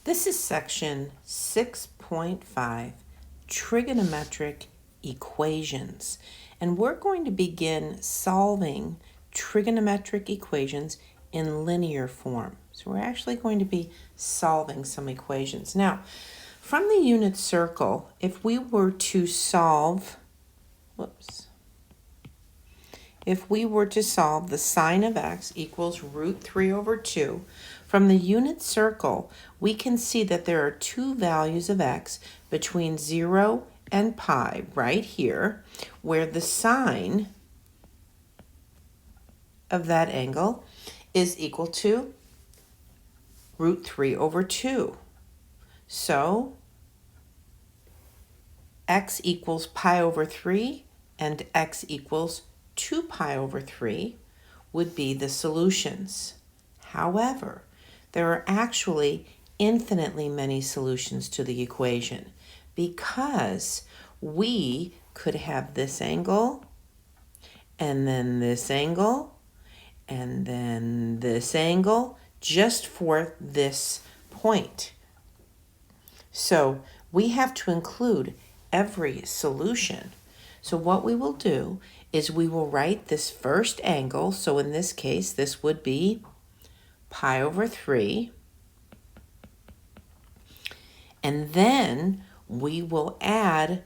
This is section 6.5, Trigonometric Equations. And we're going to begin solving trigonometric equations in linear form. So we're actually going to be solving some equations. Now, from the unit circle, if we were to solve, if we were to solve the sine of x equals root 3 over 2, from the unit circle, we can see that there are two values of x between 0 and pi right here, where the sine of that angle is equal to root 3 over 2. So x equals pi over 3 and x equals 2 pi over 3 would be the solutions. However, there are actually infinitely many solutions to the equation because we could have this angle and then this angle and then this angle just for this point. So we have to include every solution. So what we will do is we will write this first angle. So in this case, this would be pi over 3. And then we will add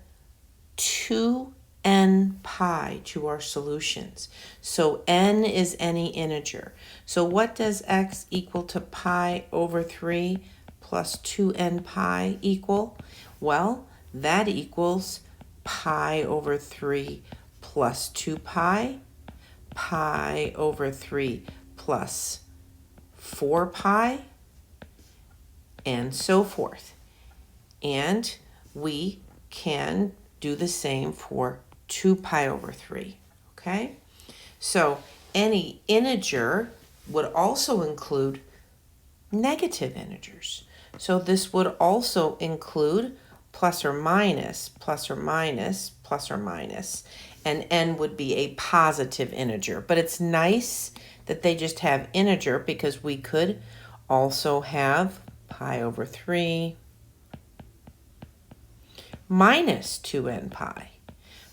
2n pi to our solutions. So n is any integer. So what does x equal to pi over 3 plus 2n pi equal? Well, that equals pi over 3 plus 2 pi, pi over 3 plus 4 pi, and so forth. And we can do the same for 2 pi over 3, okay? So any integer would also include negative integers. So this would also include plus or minus, plus or minus, plus or minus, and n would be a positive integer. But it's nice that they just have integer because we could also have pi over 3 minus 2n pi,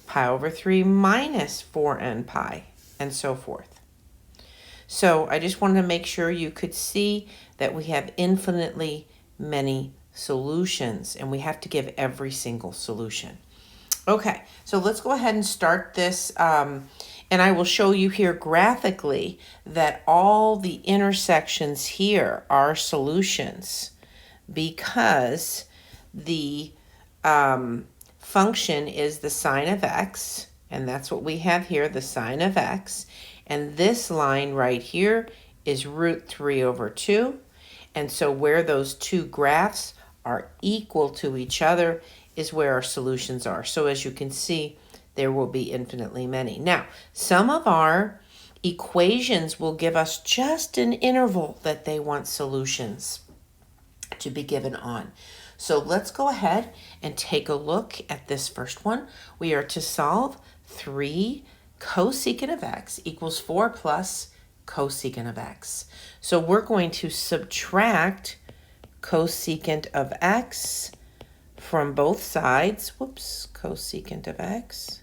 pi over 3 minus 4n pi, and so forth. So I just wanted to make sure you could see that we have infinitely many solutions, and we have to give every single solution. Okay, so let's go ahead and start this, and I will show you here graphically that all the intersections here are solutions because the function is the sine of x, and that's what we have here, the sine of x, and this line right here is root 3 over 2, and so where those two graphs are equal to each other is where our solutions are. So as you can see, there will be infinitely many. Now, some of our equations will give us just an interval that they want solutions to be given on. So let's go ahead and take a look at this first one. We are to solve 3 cosecant of x equals 4 plus cosecant of x. So we're going to subtract cosecant of x from both sides. Whoops, cosecant of x.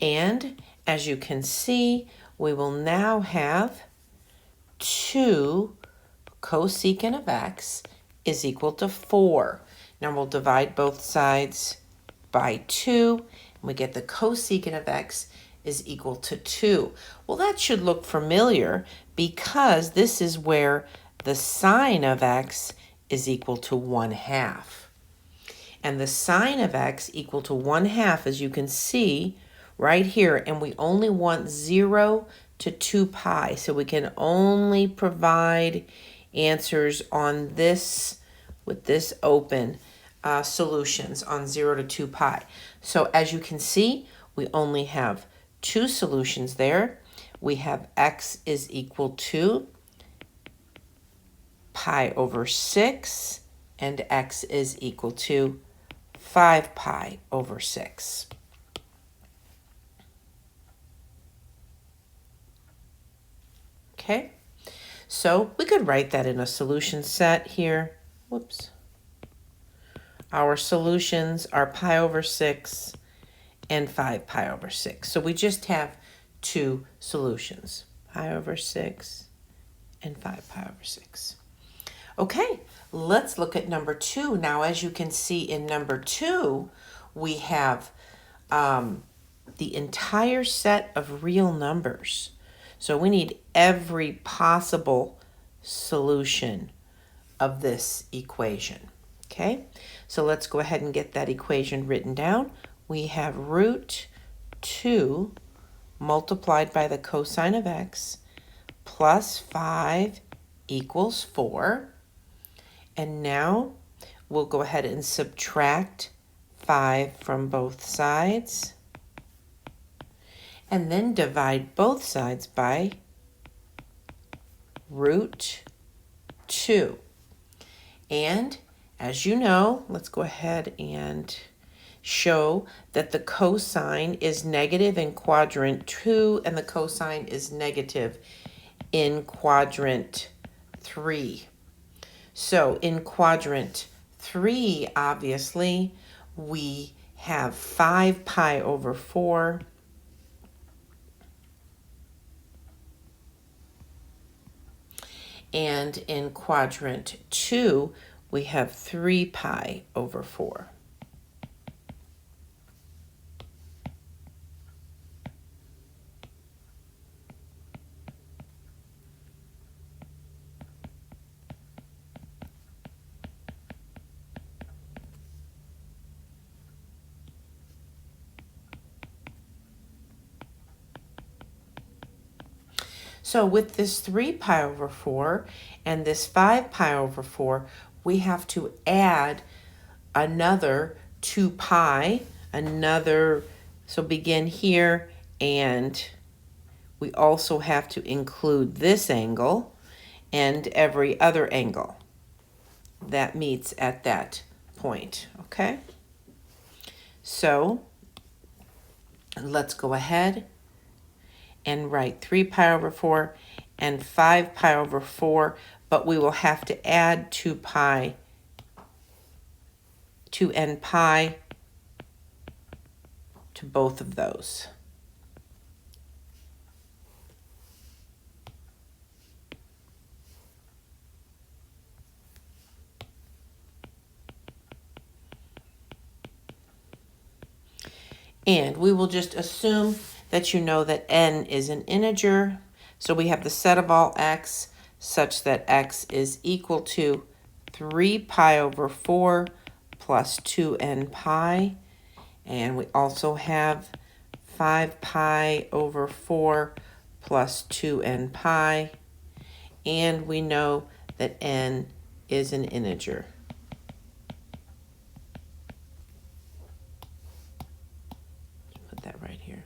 And as you can see, we will now have 2 cosecant of x is equal to 4. Now we'll divide both sides by 2, and we get the cosecant of x is equal to 2. Well, that should look familiar because this is where the sine of x is equal to 1/2. And the sine of x equal to 1/2, as you can see right here, and we only want 0 to 2 pi, so we can only provide answers on this with this open solutions on 0 to 2 pi. So as you can see, we only have 2 solutions there. We have x is equal to pi over 6 and x is equal to 5 pi over 6. Okay, So we could write that in a solution set here. Whoops. Our solutions are pi over 6 and 5 pi over 6. So we just have two solutions, pi over 6 and 5 pi over 6. Okay, let's look at number 2. Now, as you can see in number 2, we have the entire set of real numbers. So we need every possible solution of this equation. Okay, so let's go ahead and get that equation written down. We have root 2 multiplied by the cosine of x plus 5 equals 4. And now we'll go ahead and subtract 5 from both sides. And then divide both sides by root 2. And as you know, let's go ahead and show that the cosine is negative in quadrant 2 and the cosine is negative in quadrant 3. So in quadrant 3, obviously, we have 5 pi over 4 and in quadrant 2, we have 3 pi over 4. So with this 3 pi over 4 and this 5 pi over 4, we have to add another 2 pi, so begin here, and we also have to include this angle and every other angle that meets at that point, okay? So let's go ahead and write 3 pi over 4 and 5 pi over 4, but we will have to add 2 n pi to both of those. And we will just assume that you know that n is an integer. So we have the set of all x such that x is equal to 3 pi over 4 plus 2n pi. And we also have 5 pi over 4 plus 2n pi. And we know that n is an integer. Put that right here.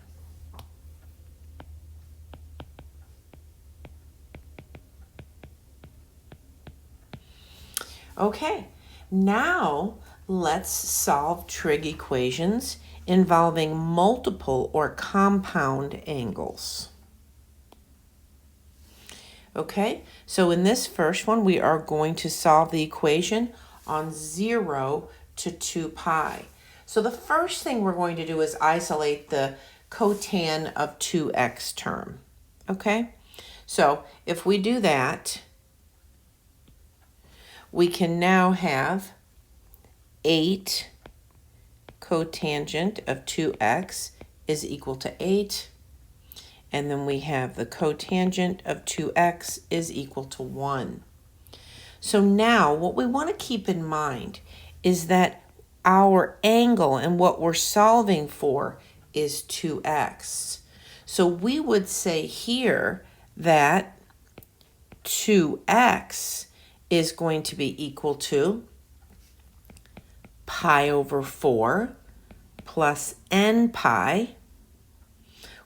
Okay, now let's solve trig equations involving multiple or compound angles. Okay, so in this first one, we are going to solve the equation on 0 to 2 pi. So the first thing we're going to do is isolate the cotan of 2x term. Okay, so if we do that, we can now have 8 cotangent of 2x is equal to 8. And then we have the cotangent of 2x is equal to 1. So now what we want to keep in mind is that our angle and what we're solving for is 2x. So we would say here that 2x is going to be equal to pi over 4 plus n pi,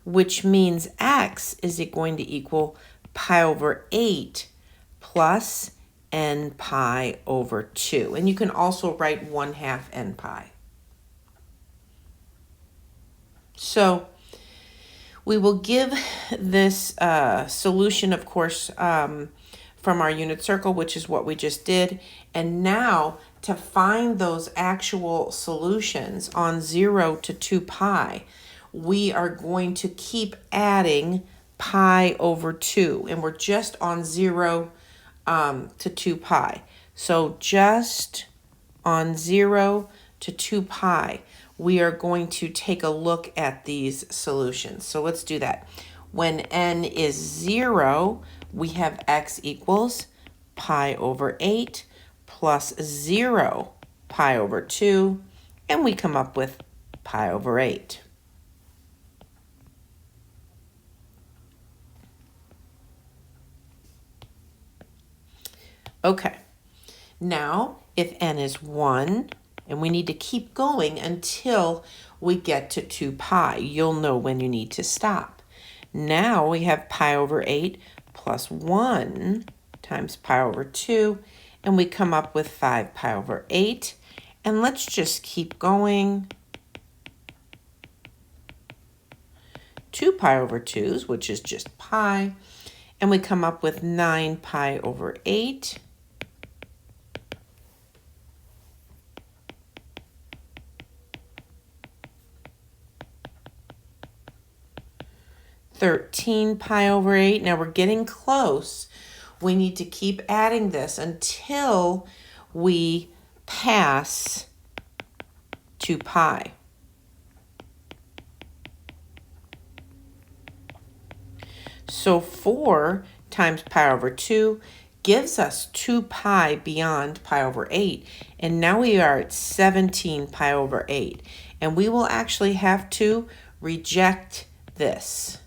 which means x is going to equal pi over 8 plus n pi over 2. And you can also write 1/2 n pi. So we will give this solution, of course, from our unit circle, which is what we just did. And now to find those actual solutions on 0 to 2 pi, we are going to keep adding pi over 2. And we're just on 0 to 2 pi. So just on 0 to 2 pi, we are going to take a look at these solutions. So let's do that. When n is 0, we have x equals pi over 8 plus 0 pi over 2, and we come up with pi over 8. Okay, now if n is 1, and we need to keep going until we get to 2 pi, you'll know when you need to stop. Now we have pi over 8 plus 1 times pi over 2, and we come up with 5 pi over 8. And let's just keep going. 2 pi over 2's, which is just pi, and we come up with 9 pi over 8. (13 pi over 8). Now we're getting close. We need to keep adding this until we pass 2 pi. So 4 times pi over 2 gives us 2 pi beyond pi over 8. And now we are at 17 pi over 8. And we will actually have to reject this.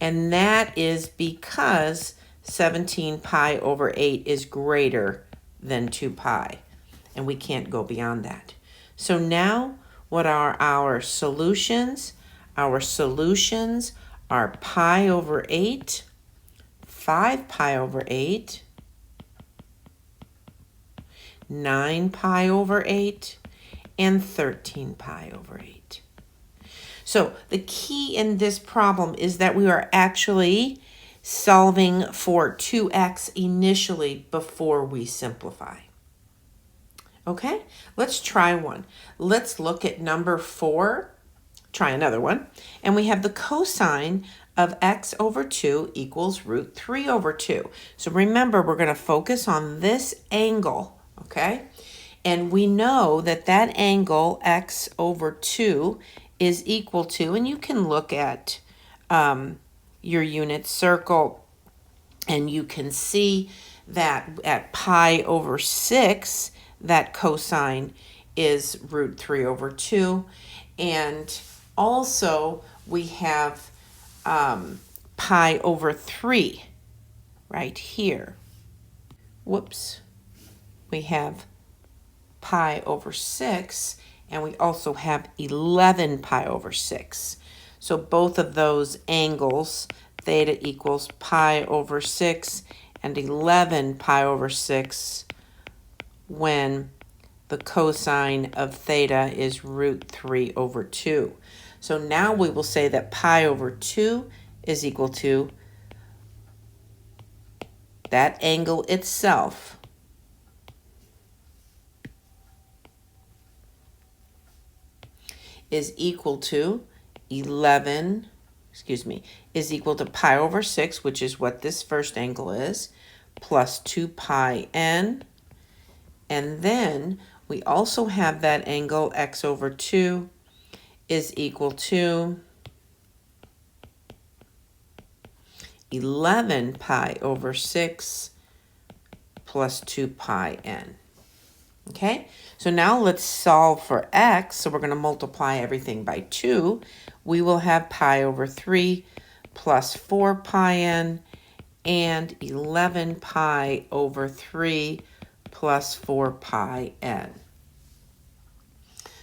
And that is because 17 pi over 8 is greater than 2 pi. And we can't go beyond that. So now, what are our solutions? Our solutions are pi over 8, 5 pi over 8, 9 pi over 8, and 13 pi over 8. So the key in this problem is that we are actually solving for 2x initially before we simplify. Okay, let's try one. Let's look at number 4. Try another one. And we have the cosine of x over 2 equals root 3 over 2. So remember, we're going to focus on this angle, okay? And we know that that angle, x over 2, is equal to, and you can look at your unit circle, and you can see that at pi over 6, that cosine is root 3 over 2. And also we have pi over 3 right here. Whoops. We have pi over 6, and we also have 11 pi over 6. So both of those angles, theta equals pi over 6 and 11 pi over 6, when the cosine of theta is root 3 over 2. So now we will say that pi over 2 is equal to that angle itself is equal to is equal to pi over 6, which is what this first angle is, plus 2 pi n. And then we also have that angle x over 2 is equal to 11 pi over 6 plus 2 pi n. Okay, so now let's solve for x. So we're going to multiply everything by 2. We will have pi over 3 plus 4 pi n and 11 pi over 3 plus 4 pi n.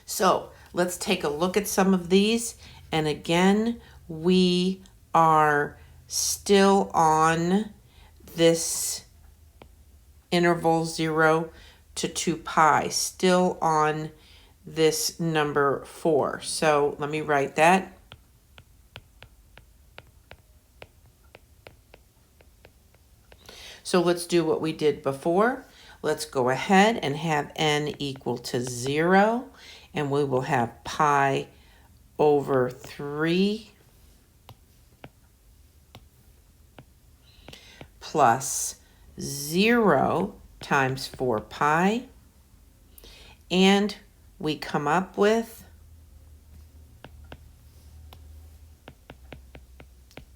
So let's take a look at some of these. And again, we are still on this interval 0 to 2 pi, still on this number 4. So let me write that. So let's do what we did before. Let's go ahead and have n equal to 0, and we will have pi over 3 plus 0 times 4 pi, and we come up with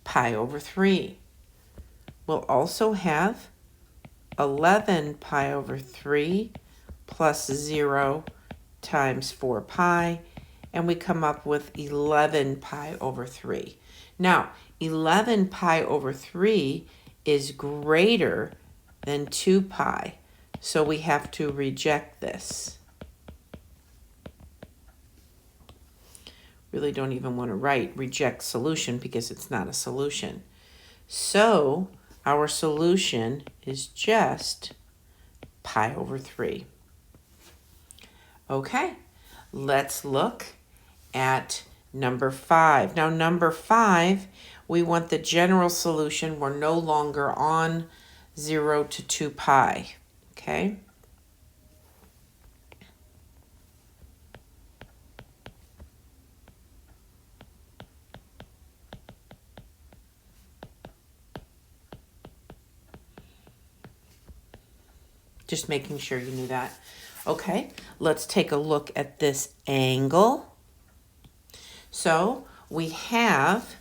pi over 3. We'll also have 11 pi over 3 plus 0 times 4 pi, and we come up with 11 pi over 3. Now, 11 pi over 3 is greater than 2 pi, so we have to reject this. Really don't even want to write reject solution because it's not a solution. So our solution is just pi over 3. Okay, let's look at number 5. Now number 5, we want the general solution. We're no longer on 0 to 2 pi, okay? Just making sure you knew that. Okay, let's take a look at this angle. So we have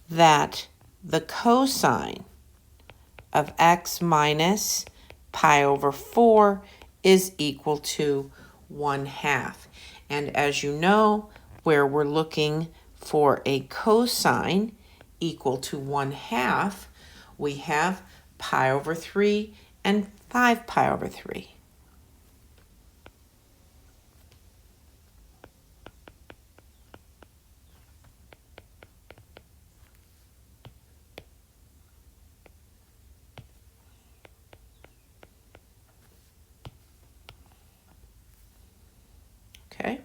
that the cosine of x minus pi over 4 is equal to 1/2. And as you know, where we're looking for a cosine equal to 1/2, we have pi over 3 and 5 pi over 3. Okay,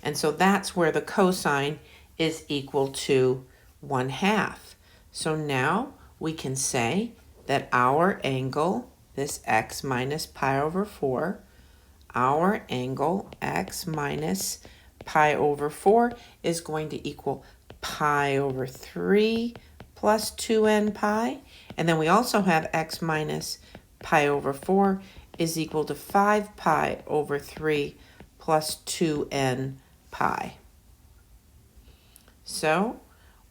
and so that's where the cosine is equal to 1/2. So now we can say that our angle, this x minus pi over 4, our angle x minus pi over 4 is going to equal pi over 3 plus 2n pi. And then we also have x minus pi over 4 is equal to 5 pi over 3 plus 2n pi. So,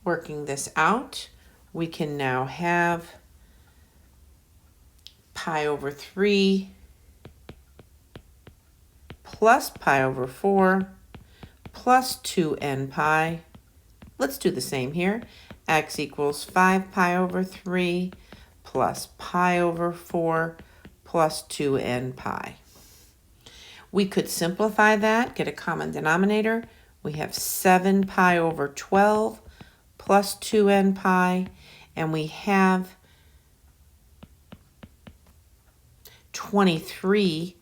working this out, we can now have pi over 3 plus pi over 4 plus 2n pi. Let's do the same here. X equals 5 pi over 3 plus pi over 4 plus 2n pi. We could simplify that, get a common denominator. We have 7 pi over 12 plus 2n pi, and we have 23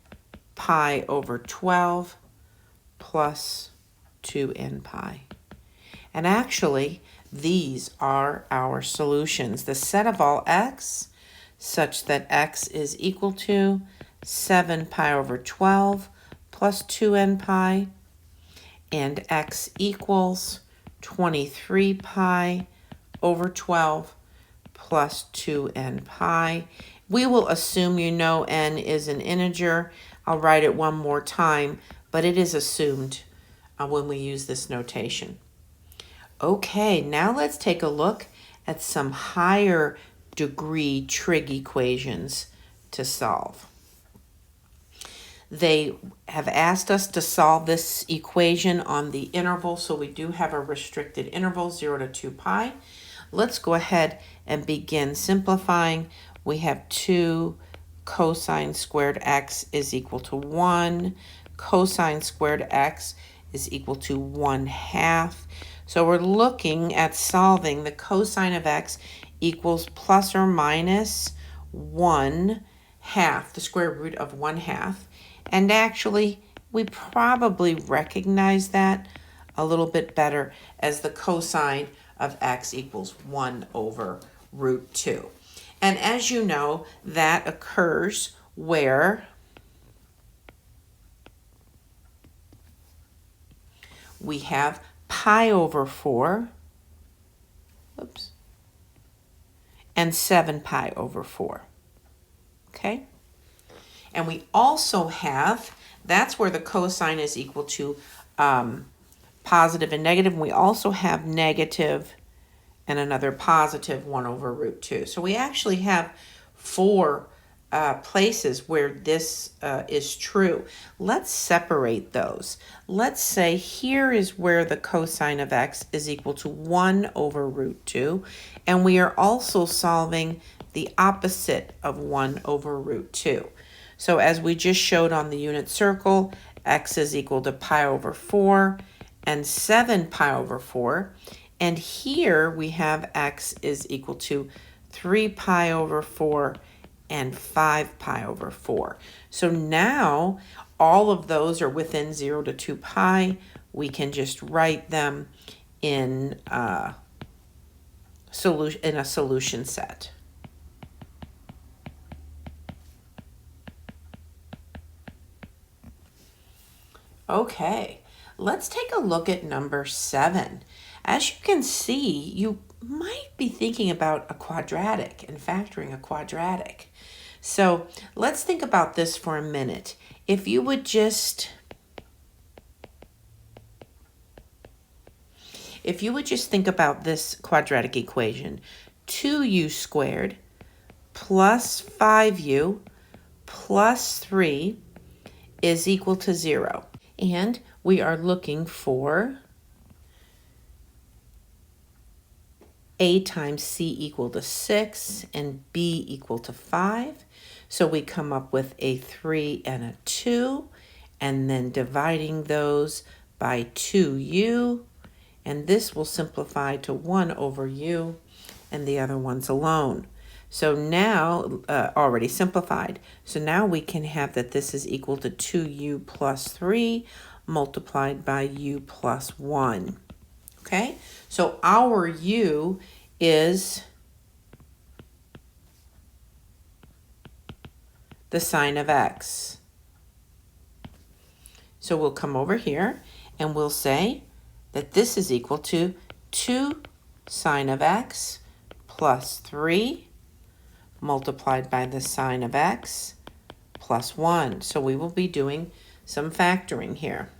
pi over 12 plus 2n pi. And actually, these are our solutions. The set of all x such that x is equal to 7 pi over 12 plus 2n pi, and x equals 23 pi over 12 plus 2n pi. We will assume you know n is an integer. I'll write it one more time, but it is assumed when we use this notation. Okay, now let's take a look at some higher degree trig equations to solve. They have asked us to solve this equation on the interval, so we do have a restricted interval, 0 to 2 pi. Let's go ahead and begin simplifying. We have 2 cosine squared x is equal to 1. Cosine squared x is equal to 1/2. So we're looking at solving the cosine of x equals plus or minus 1/2, the square root of 1/2. And actually, we probably recognize that a little bit better as the cosine of x equals 1 over root 2. And as you know, that occurs where we have pi over 4, oops, and 7 pi over 4, okay? And we also have, that's where the cosine is equal to positive and negative. And we also have negative and another positive 1 over root 2. So we actually have 4 places where this is true. Let's separate those. Let's say here is where the cosine of x is equal to 1 over root 2. And we are also solving the opposite of 1 over root 2. So as we just showed on the unit circle, x is equal to pi over 4 and 7 pi over 4. And here we have x is equal to 3 pi over 4 and 5 pi over 4. So now all of those are within 0 to 2 pi. We can just write them in a solution set. Okay, let's take a look at number 7. As you can see, you might be thinking about a quadratic and factoring a quadratic. So let's think about this for a minute. If you would just think about this quadratic equation, 2u squared plus 5u plus 3 is equal to 0. And we are looking for a times c equal to 6 and b equal to 5. So we come up with a 3 and a 2, and then dividing those by 2u, and this will simplify to 1 over u, and the other one's alone. So now, already simplified. So now we can have that this is equal to 2u plus 3 multiplied by u plus 1. Okay, so our u is the sine of x. So we'll come over here and we'll say that this is equal to 2 sine of x plus 3 multiplied by the sine of x plus 1. So we will be doing some factoring here.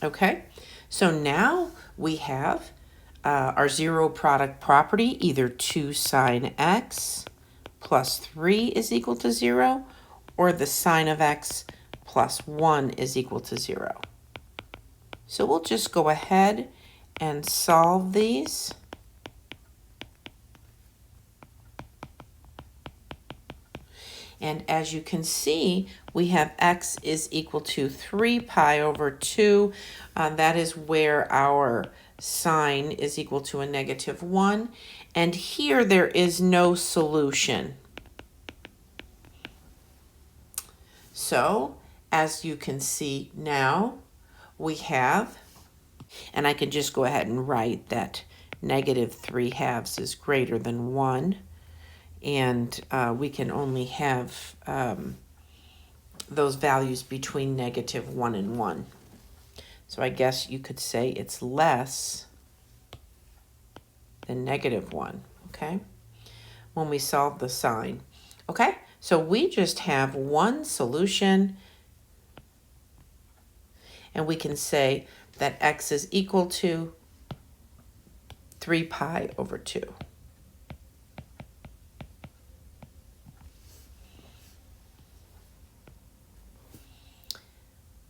Okay, so now we have our zero product property, either 2 sine x plus 3 is equal to 0, or the sine of x plus 1 is equal to 0. So we'll just go ahead and solve these. And as you can see, we have x is equal to 3 pi over 2. That is where our sine is equal to a negative 1. And here there is no solution. So, as you can see now, we have, and I can just go ahead and write that negative 3/2 is greater than 1. And we can only have those values between negative 1 and 1. So I guess you could say it's less than negative 1, okay, when we solve the sine. Okay, so we just have one solution, and we can say that x is equal to 3 pi over 2.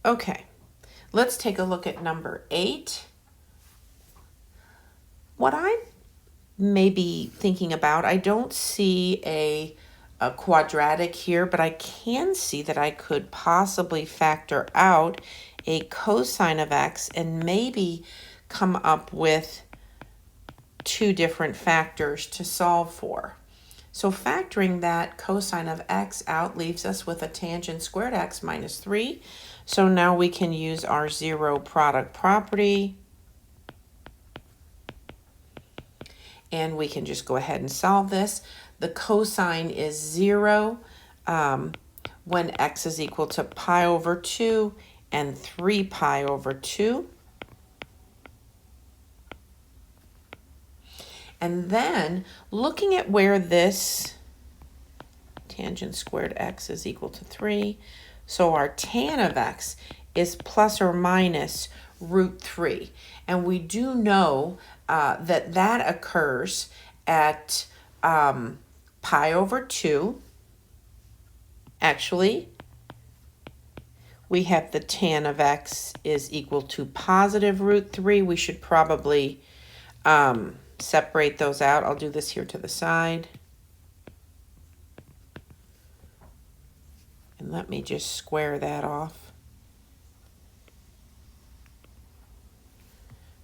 Okay, let's take a look at number 8. What I'm maybe thinking about, I don't see a quadratic here, but I can see that I could possibly factor out a cosine of x and maybe come up with 2 different factors to solve for. So factoring that cosine of x out leaves us with a tangent squared x minus 3. So now we can use our zero product property. And we can just go ahead and solve this. The cosine is 0 when x is equal to pi over 2 and 3 pi over 2. And then looking at where this tangent squared x is equal to 3, so our tan of x is plus or minus root 3. And we do know that occurs at pi over 2. Actually, we have the tan of x is equal to positive root 3. We should probably separate those out. I'll do this here to the side. And let me just square that off.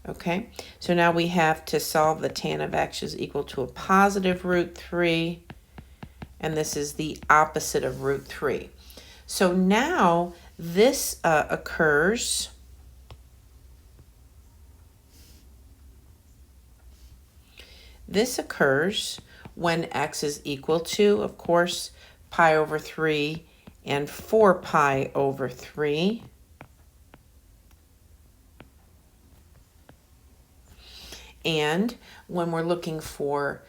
Okay, so now we have to solve the tan of x is equal to a positive root 3, and this is the opposite of root 3. So now this occurs when x is equal to, of course, pi over 3 and 4 pi over 3. And when we're looking for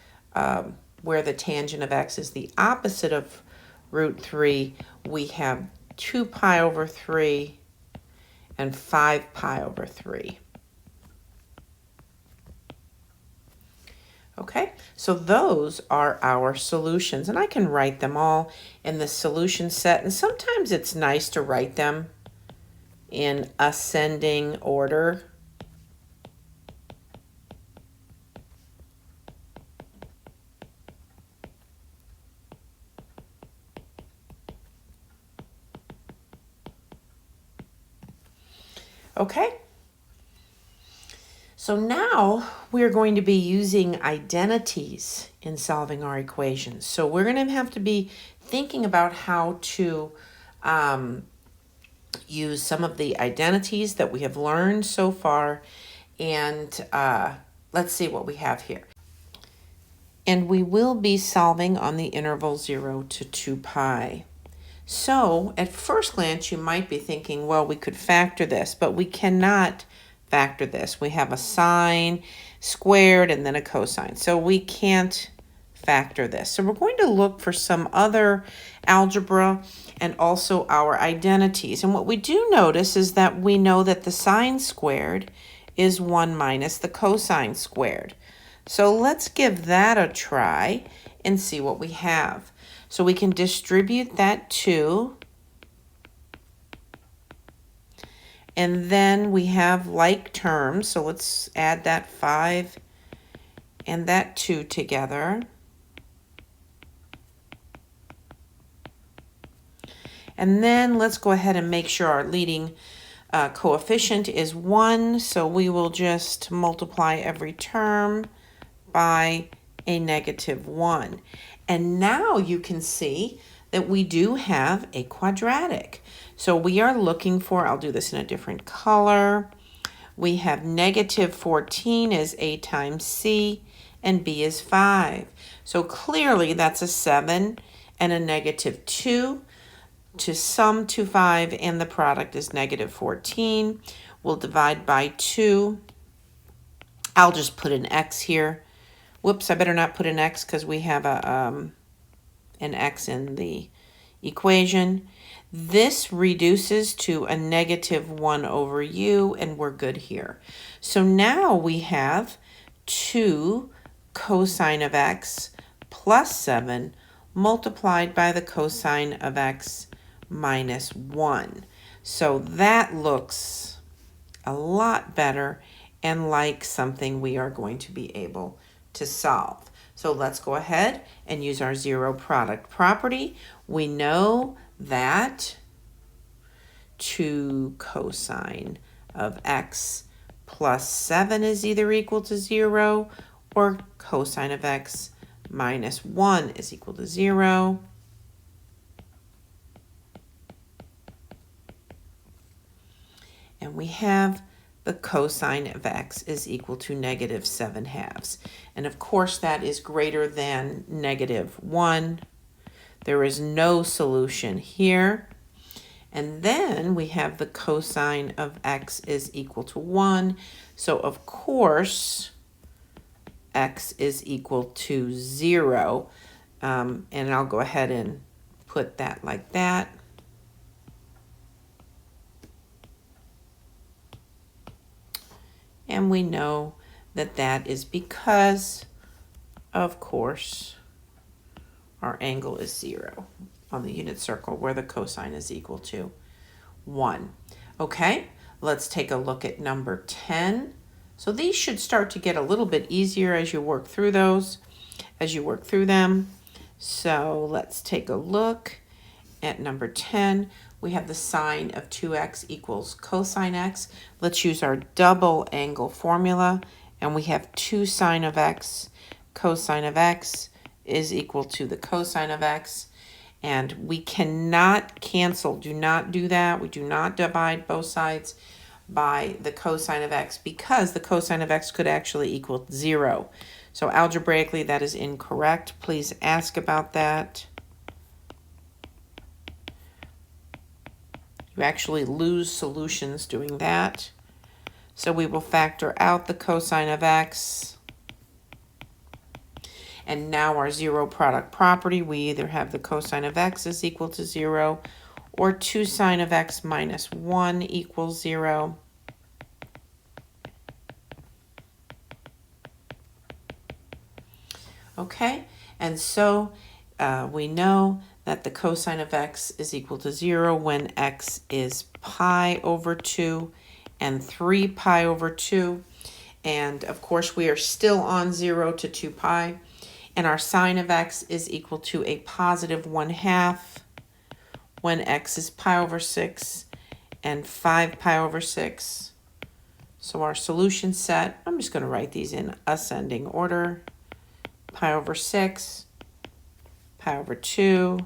where the tangent of x is the opposite of root 3, we have 2 pi over 3 and 5 pi over 3. Okay, so those are our solutions, and I can write them all in the solution set, and sometimes it's nice to write them in ascending order. Okay, so now we're going to be using identities in solving our equations. So we're going to have to be thinking about how to use some of the identities that we have learned so far. And let's see what we have here. And we will be solving on the interval 0 to 2 pi. So at first glance, you might be thinking, well, we could factor this, but we cannot factor this. We have a sine squared and then a cosine. So we can't factor this. So we're going to look for some other algebra and also our identities. And what we do notice is that we know that the sine squared is 1 minus the cosine squared. So let's give that a try and see what we have. So we can distribute that 2. And then we have like terms. So let's add that 5 and that 2 together. And then let's go ahead and make sure our leading coefficient is 1. So we will just multiply every term by a negative 1. And now you can see that we do have a quadratic. So we are looking for, I'll do this in a different color. We have negative 14 is a times c, and b is 5. So clearly that's a 7 and a negative 2 to sum to 5, and the product is negative 14. We'll divide by 2. I'll just put an x here. Whoops, I better not put an x because we have an x in the equation. This reduces to a negative 1 over u, and we're good here. So now we have 2 cosine of x plus 7 multiplied by the cosine of x minus 1. So that looks a lot better and like something we are going to be able to solve. So let's go ahead and use our zero product property. We know that 2 cosine of x plus 7 is either equal to 0 or cosine of x minus 1 is equal to 0. And we have the cosine of x is equal to negative 7/2. And of course that is greater than negative 1. There is no solution here. And then we have the cosine of x is equal to 1. So of course x is equal to 0. And I'll go ahead and put that like that. And we know that that is because, of course, our angle is 0 on the unit circle where the cosine is equal to 1. Okay, let's take a look at number 10. So these should start to get a little bit easier as you work through them. So let's take a look at number 10. We have the sine of 2x equals cosine x. Let's use our double angle formula, and we have 2 sine of x. Cosine of x is equal to the cosine of x. And we cannot cancel. Do not do that. We do not divide both sides by the cosine of x because the cosine of x could actually equal 0. So algebraically, that is incorrect. Please ask about that. You actually lose solutions doing that. So we will factor out the cosine of x. And now our zero product property, we either have the cosine of x is equal to 0 or 2 sine of x minus 1 equals 0. Okay, and so we know that the cosine of x is equal to 0 when x is pi over 2 and 3 pi over 2. And of course, we are still on 0 to 2 pi. And our sine of x is equal to a positive 1/2 when x is pi over 6 and 5 pi over 6. So our solution set, I'm just going to write these in ascending order. Pi over 6, pi over 2,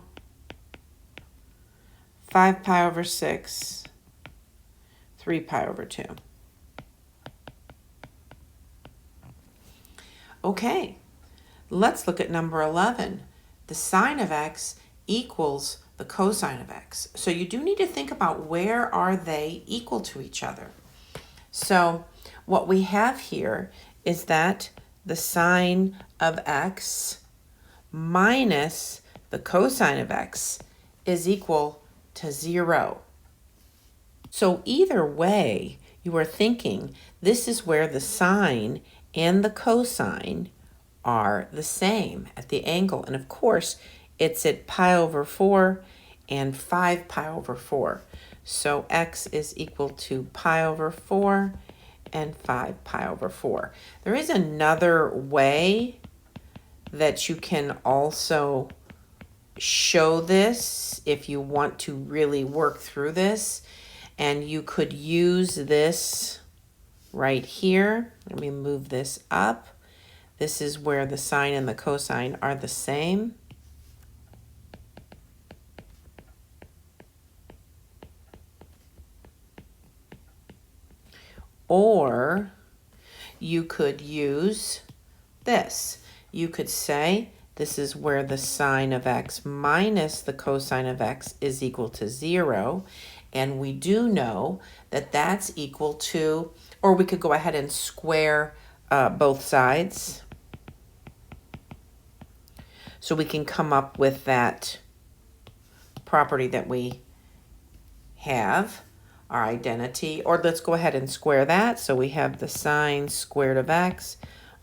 5 pi over 6, 3 pi over 2. Okay, let's look at number 11. The sine of x equals the cosine of x. So you do need to think about where are they equal to each other. So what we have here is that the sine of x minus the cosine of x is equal to 0. So either way, you are thinking this is where the sine and the cosine are the same at the angle. And of course, it's at pi over 4 and 5 pi over 4. So x is equal to pi over 4 and 5 pi over 4. There is another way that you can also show this if you want to really work through this. And you could use this right here. Let me move this up. This is where the sine and the cosine are the same. Or you could use this. You could say this is where the sine of x minus the cosine of x is equal to 0. And we do know that that's equal to, or we could go ahead and square both sides. So we can come up with that property that we have, our identity, or let's go ahead and square that. So we have the sine squared of x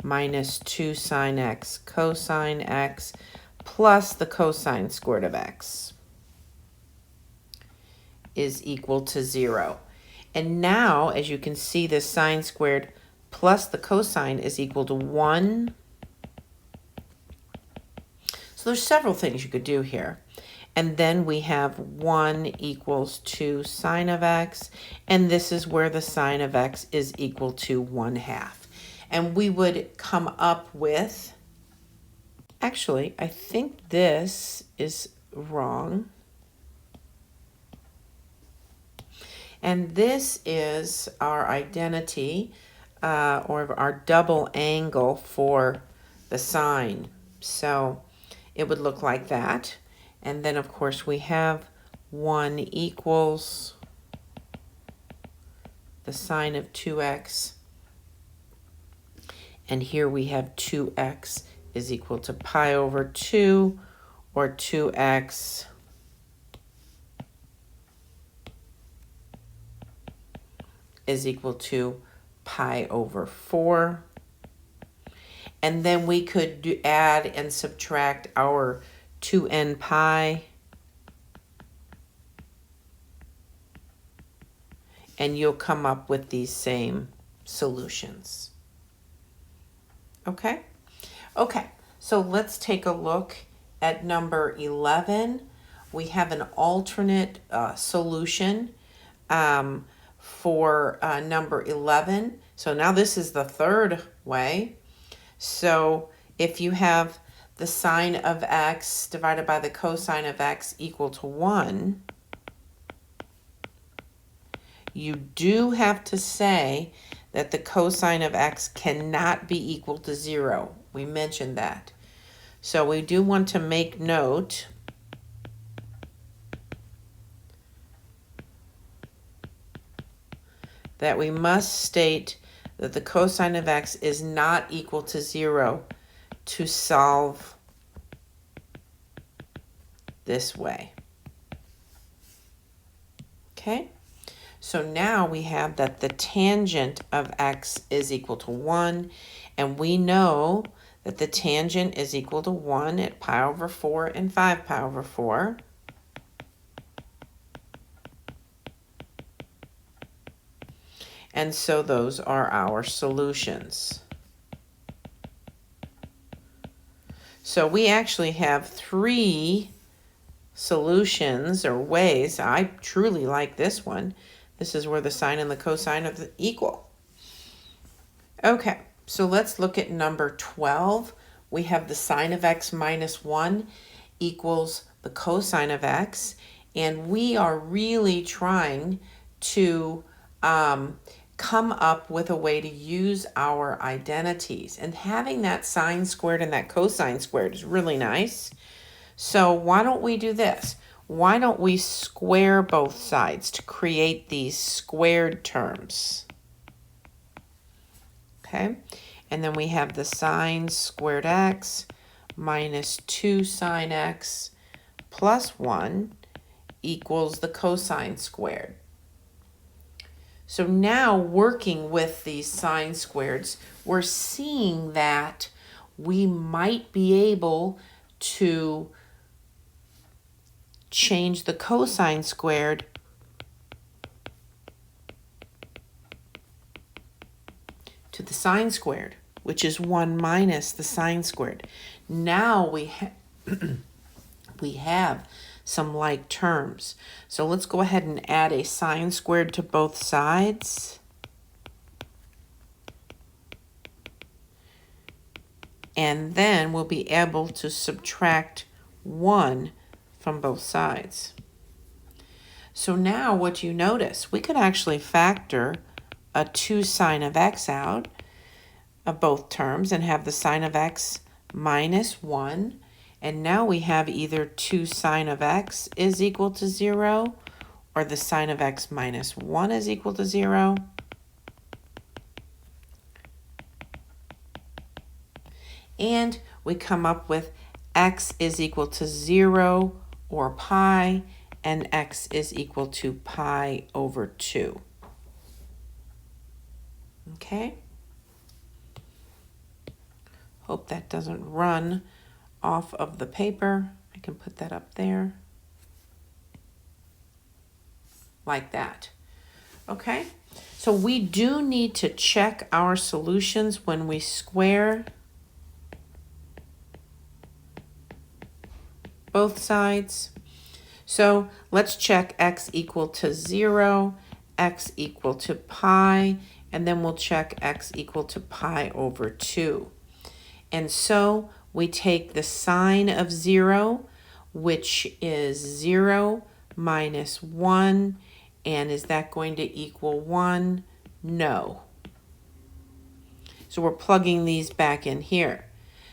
minus 2 sine x cosine x plus the cosine squared of x is equal to 0. And now, as you can see, the sine squared plus the cosine is equal to 1. So there's several things you could do here. And then we have 1 equals 2 sine of x, and this is where the sine of x is equal to 1/2. And we would come up with Actually, I think this is wrong. And this is our identity or our double angle for the sine. So it would look like that. And then, of course, we have 1 equals the sine of 2x. And here we have 2x is equal to pi over 2, or 2x is equal to pi over 4. And then we could add and subtract our 2n pi. And you'll come up with these same solutions. Okay? Okay, so let's take a look at number 11. We have an alternate solution for number 11. So now this is the third way. So if you have the sine of x divided by the cosine of x equal to 1, you do have to say that the cosine of x cannot be equal to 0. We mentioned that. So we do want to make note that we must state that the cosine of x is not equal to 0 to solve this way. Okay? So now we have that the tangent of x is equal to 1, and we know that the tangent is equal to 1 at pi over 4 and 5 pi over 4. And so those are our solutions. So we actually have 3 solutions or ways. I truly like this one. This is where the sine and the cosine of the equal. Okay, so let's look at number 12. We have the sine of x minus 1 equals the cosine of x. And we are really trying to come up with a way to use our identities. And having that sine squared and that cosine squared is really nice. So why don't we do this? Why don't we square both sides to create these squared terms? Okay, and then we have the sine squared x minus 2 sine x plus 1 equals the cosine squared. So now working with these sine squareds, we're seeing that we might be able to change the cosine squared to the sine squared, which is 1 minus the sine squared. Now we have some like terms. So let's go ahead and add a sine squared to both sides. And then we'll be able to subtract 1 from both sides. So now what you notice, we could actually factor a 2 sine of x out of both terms and have the sine of x minus 1. And now we have either 2 sine of x is equal to 0 or the sine of x minus 1 is equal to 0. And we come up with x is equal to 0 or pi, and x is equal to pi over 2. Okay? Hope that doesn't run off of the paper. I can put that up there. Like that. Okay? So we do need to check our solutions when we square both sides. So let's check x equal to 0, x equal to pi, and then we'll check x equal to pi over 2. And so we take the sine of 0, which is 0 minus 1, and is that going to equal 1? No. So we're plugging these back in here.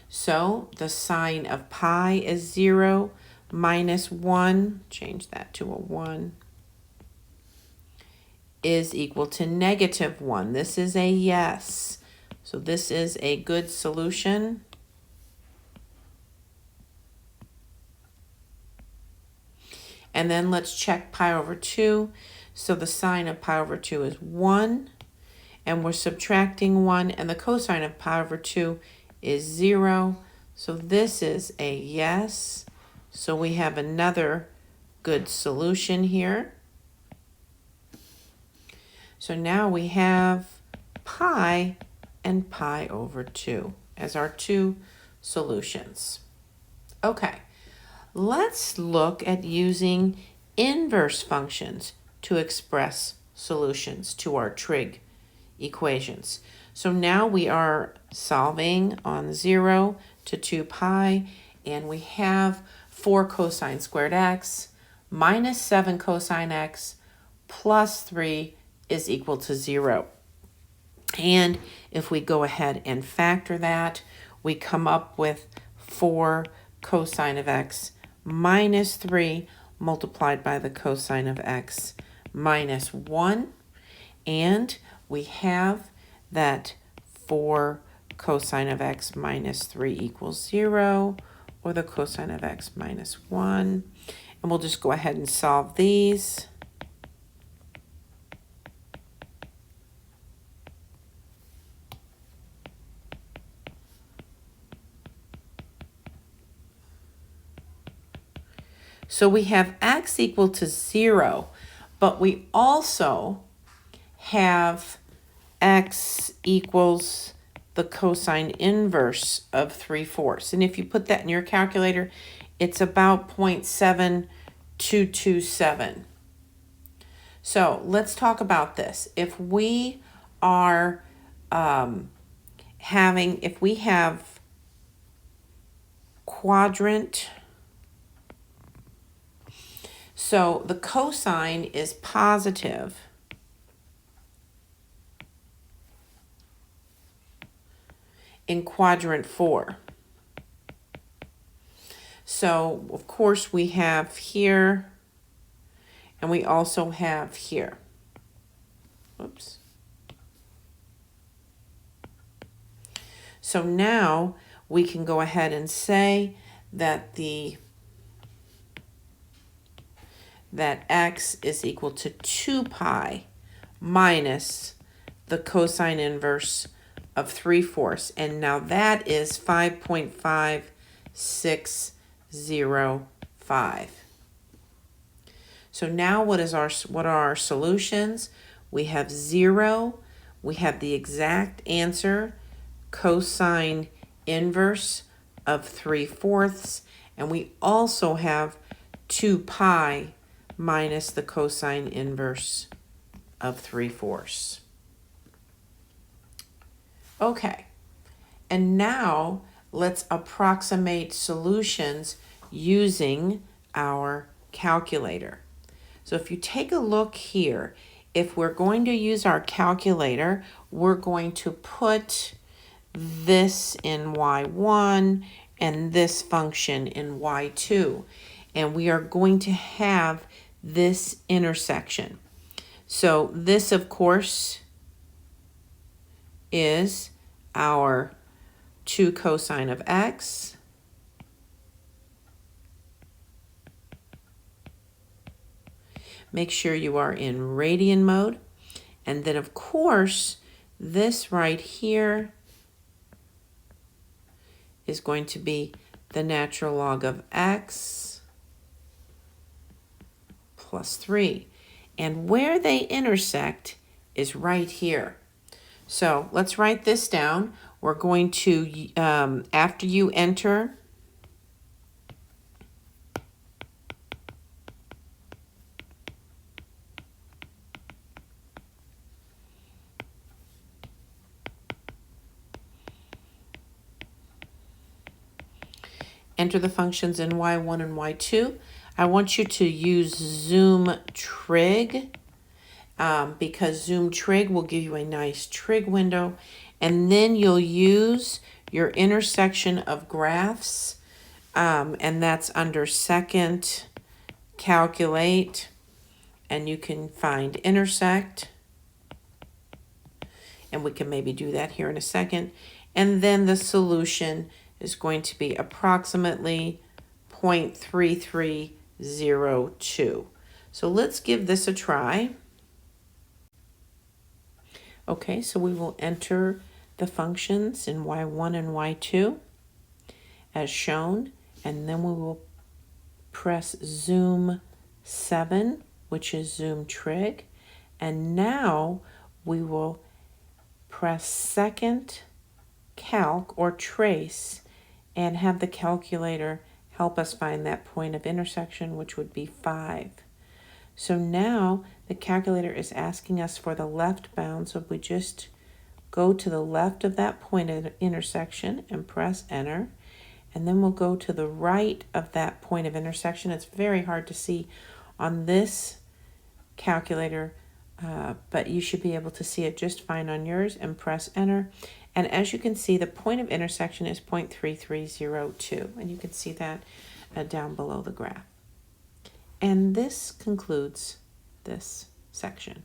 So the sine of pi is 0 minus 1, change that to a 1, is equal to negative 1. This is a yes. So this is a good solution. And then let's check pi over 2. So the sine of pi over 2 is 1. And we're subtracting 1. And the cosine of pi over 2 is 0. So this is a yes. So we have another good solution here. So now we have pi and pi over 2 as our two solutions. Okay, let's look at using inverse functions to express solutions to our trig equations. So now we are solving on 0 to 2 pi, and we have 4 cosine squared x minus 7 cosine x plus 3 is equal to 0. And if we go ahead and factor that, we come up with 4 cosine of x minus 3 multiplied by the cosine of x minus 1. And we have that 4 cosine of x minus 3 equals 0, or the cosine of x minus 1. And we'll just go ahead and solve these. So we have x equal to 0, but we also have x equals the cosine inverse of 3/4. And if you put that in your calculator, it's about 0.7227. So let's talk about this. If we are if we have quadrant, so the cosine is positive in quadrant 4. So of course we have here, and we also have here. Oops. So now we can go ahead and say that that x is equal to 2 pi minus the cosine inverse of 3/4. And now that is 5.5605. So now what are our solutions? We have 0. We have the exact answer, cosine inverse of 3/4. And we also have 2 pi minus the cosine inverse of 3/4. Okay, and now let's approximate solutions using our calculator. So if you take a look here, if we're going to use our calculator, we're going to put this in y1 and this function in y2. And we are going to have this intersection. So this, of course, is our 2 cosine of x Make sure you are in radian mode. And then, of course, this right here is going to be the natural log of x plus 3. And where they intersect is right here. So let's write this down. We're going to, after you enter enter the functions in y1 and y2. I want you to use Zoom Trig because Zoom Trig will give you a nice trig window, and then you'll use your intersection of graphs, and that's under second, calculate, and you can find intersect, and we can maybe do that here in a second. And then the solution is going to be approximately 0.3302. So let's give this a try. Okay, so we will enter the functions in y1 and y2 as shown, and then we will press Zoom 7, which is Zoom Trig, and now we will press second calc or trace and have the calculator help us find that point of intersection, which would be 5. So now the calculator is asking us for the left bound, so if we just go to the left of that point of intersection and press enter, and then we'll go to the right of that point of intersection. It's very hard to see on this calculator, but you should be able to see it just fine on yours, and press enter. And as you can see, the point of intersection is 0.3302, and you can see that down below the graph. And this concludes this section.